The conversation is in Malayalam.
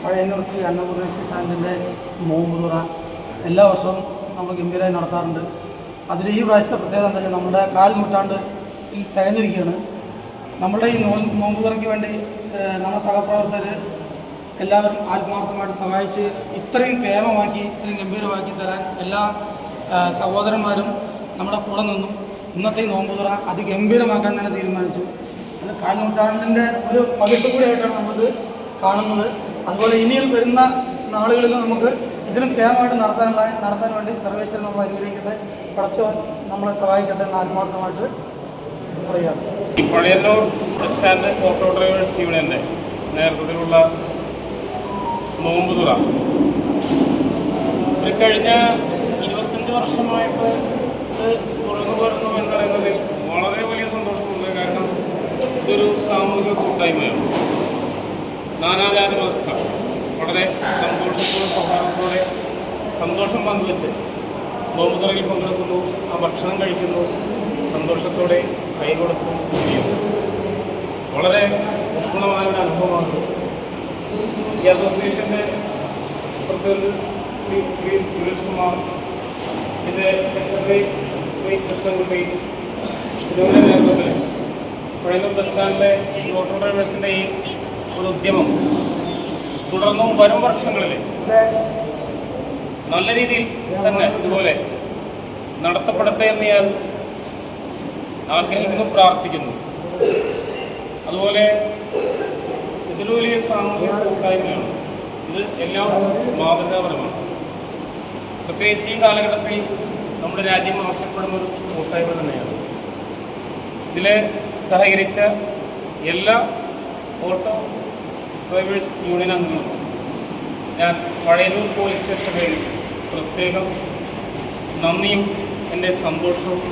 പഴയന്നൂർ ശ്രീ അന്നപൂർണേശ്വരി സ്റ്റാൻഡിൻ്റെ നോമ്പ് തുറ എല്ലാ വർഷവും നമ്മൾ ഗംഭീരമായി നടത്താറുണ്ട്. അതിൽ ഈ പ്രാവശ്യത്തെ പ്രത്യേകത എന്താ വെച്ചാൽ നമ്മുടെ കാൽ നൂറ്റാണ്ടിൽ തികഞ്ഞിരിക്കുകയാണ്. നമ്മളുടെ ഈ നോമ്പ് തുറയ്ക്ക് വേണ്ടി നമ്മുടെ സഹപ്രവർത്തകർ എല്ലാവരും ആത്മാർത്ഥമായിട്ട് സഹായിച്ച് ഇത്രയും കേമമാക്കി ഇത്രയും ഗംഭീരമാക്കി തരാൻ എല്ലാ സഹോദരന്മാരും നമ്മുടെ കൂടെ നിന്നും ഇന്നത്തെ ഈ നോമ്പ് തുറ അതിഗംഭീരമാക്കാൻ തന്നെ തീരുമാനിച്ചു. അത് കാൽ നൂറ്റാണ്ടിൻ്റെ ഒരു പകിട്ട് കൂടിയായിട്ടാണ് നമ്മളിത് കാണുന്നത്. അതുപോലെ ഇനിയും വരുന്ന നാളുകളിൽ നമുക്ക് ഇതിലും കേമമായിട്ട് നടത്താൻ വേണ്ടി സർവേശ്വരൻ നമ്മൾ അനുഗ്രഹിക്കട്ടെ, പടച്ചവൻ നമ്മളെ സഹായിക്കട്ടെ എന്ന് ആത്മാർത്ഥമായിട്ട് പറയുകയാണ്. ഈ Pazhayannur bus stand auto drivers യൂണിയൻ്റെ നേതൃത്വത്തിലുള്ള നോമ്പ് തുറ ഒരു കഴിഞ്ഞ 25 വർഷമായിട്ട് ഇത് തുറന്നു വരുന്നു എന്ന് പറയുന്നതിൽ വളരെ വലിയ സന്തോഷമുണ്ട്. കാരണം ഇതൊരു സാമൂഹിക കൂട്ടായ്മയാണ്. നാനാജാതി മതസ്ഥർ വളരെ സന്തോഷത്തോടെ സൗഹാർദ്ദത്തോടെ സന്തോഷം പങ്കുവെച്ച് നോമ്പ് തുറയിൽ പങ്കെടുക്കുന്നു, ആ ഭക്ഷണം കഴിക്കുന്നു, സന്തോഷത്തോടെ കൈകൊടുക്കും ചെയ്യുന്നു. വളരെ ഊഷ്മളമായ ഒരു അനുഭവമാണ്. ഈ അസോസിയേഷൻ്റെ പ്രസിഡന്റ് ശ്രീ സുരേഷ് കുമാർ, ഇതിൻ്റെ സെക്രട്ടറി ശ്രീ കൃഷ്ണൻകുട്ടി, ഇതിൻ്റെ നേതൃത്വത്തിൽ പഴയന്നൂർ ബസ് സ്റ്റാൻഡിലെ ഓട്ടോ ഡ്രൈവേഴ്സിൻ്റെ ഈ ഒരു ഉദ്യമം തുടർന്നും വരും വർഷങ്ങളിൽ നല്ല രീതിയിൽ തന്നെ ഇതുപോലെ നടത്തപ്പെടട്ടെ എന്ന് ഞാൻ ആഗ്രഹിക്കുന്നു, പ്രാർത്ഥിക്കുന്നു. അതുപോലെ ഇതൊരു വലിയ സാമൂഹിക കൂട്ടായ്മയാണ്. ഇത് എല്ലാം മാതൃകാപരമാണ്. പ്രത്യേകിച്ച് ഈ കാലഘട്ടത്തിൽ നമ്മുടെ രാജ്യം ആവശ്യപ്പെടുന്ന ഒരു കൂട്ടായ്മ തന്നെയാണ്. ഇതിൽ സഹകരിച്ച എല്ലാ ഓട്ടോ ഡ്രൈവേഴ്സ് യൂണിയൻ അംഗങ്ങളും ഞാൻ പഴയന്നൂർ പോലീസ് സ്റ്റേഷൻ വഴി പ്രത്യേകം നന്ദിയും എൻ്റെ സന്തോഷവും